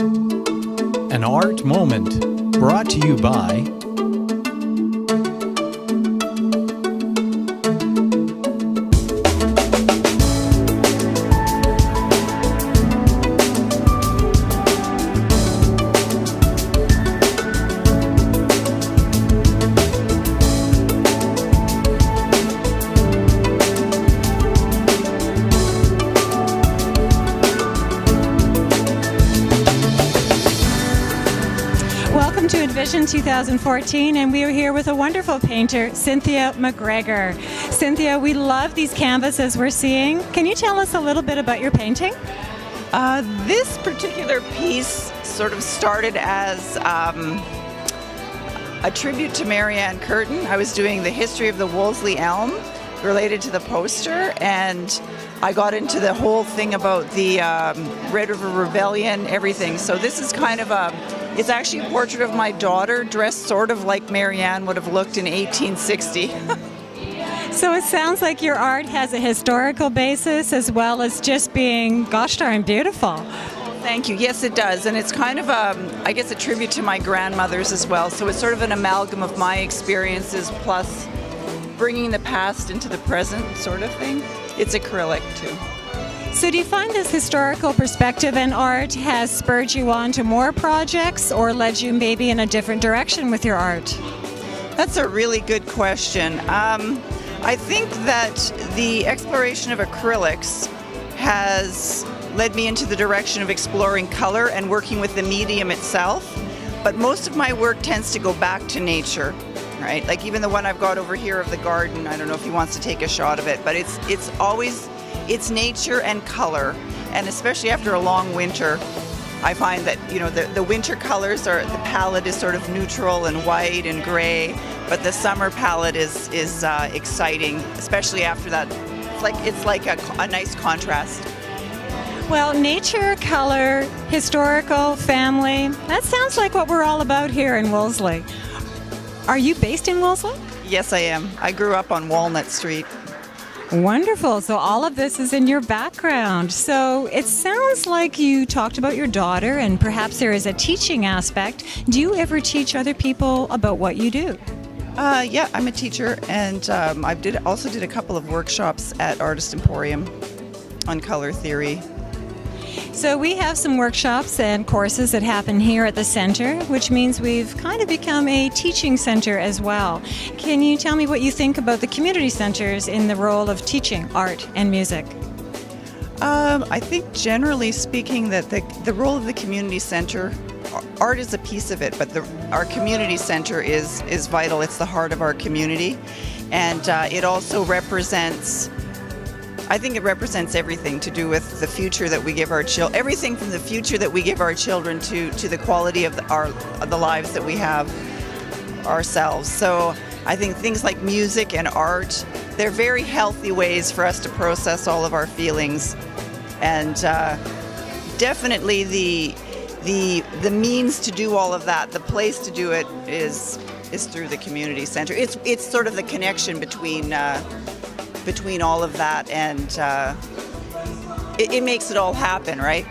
An Art Moment, brought to you by Welcome to Envision 2014, and we are here with a wonderful painter, Cynthia McGregor. Cynthia, we love these canvases we're seeing. Can you tell us a little bit about your painting? This particular piece sort of started as a tribute to Marianne Curtin. I was doing the history of the Wolseley elm related to the poster, and I got into the whole thing about the Red River Rebellion, everything. So this is kind of it's actually a portrait of my daughter dressed sort of like Marianne would have looked in 1860. So it sounds like your art has a historical basis as well as just being, gosh darn, beautiful. Thank you. Yes, it does. And it's kind of, I guess, a tribute to my grandmothers as well. So it's sort of an amalgam of my experiences plus bringing the past into the present sort of thing. It's acrylic, too. So do you find this historical perspective in art has spurred you on to more projects or led you maybe in a different direction with your art? That's a really good question. I think that the exploration of acrylics has led me into the direction of exploring color and working with the medium itself. But most of my work tends to go back to nature, right? Like even the one I've got over here of the garden, I don't know if he wants to take a shot of it, but it's always nature and color. And especially after a long winter, I find that, you know, the winter colors the palette is sort of neutral and white and gray, but the summer palette is exciting, especially after that. It's like a nice contrast. Well, nature, color, historical, family, that sounds like what we're all about here in Wolseley. Are you based in Wolseley? Yes, I am. I grew up on Walnut Street. Wonderful. So all of this is in your background. So it sounds like you talked about your daughter and perhaps there is a teaching aspect. Do you ever teach other people about what you do? Yeah, I'm a teacher, and I also did a couple of workshops at Artist Emporium on color theory. So we have some workshops and courses that happen here at the center, which means we've kind of become a teaching center as well. Can you tell me what you think about the community centers in the role of teaching art and music? I think generally speaking that the role of the community center, art is a piece of it, but our community center is vital. It's the heart of our community, and it also represents, I think it represents everything to do with the future that we give our children, everything from the future that we give our children to the quality of the lives that we have ourselves. So I think things like music and art, they're very healthy ways for us to process all of our feelings. And definitely the means to do all of that, the place to do it is through the community center. It's sort of the connection between all of that, and it makes it all happen, right?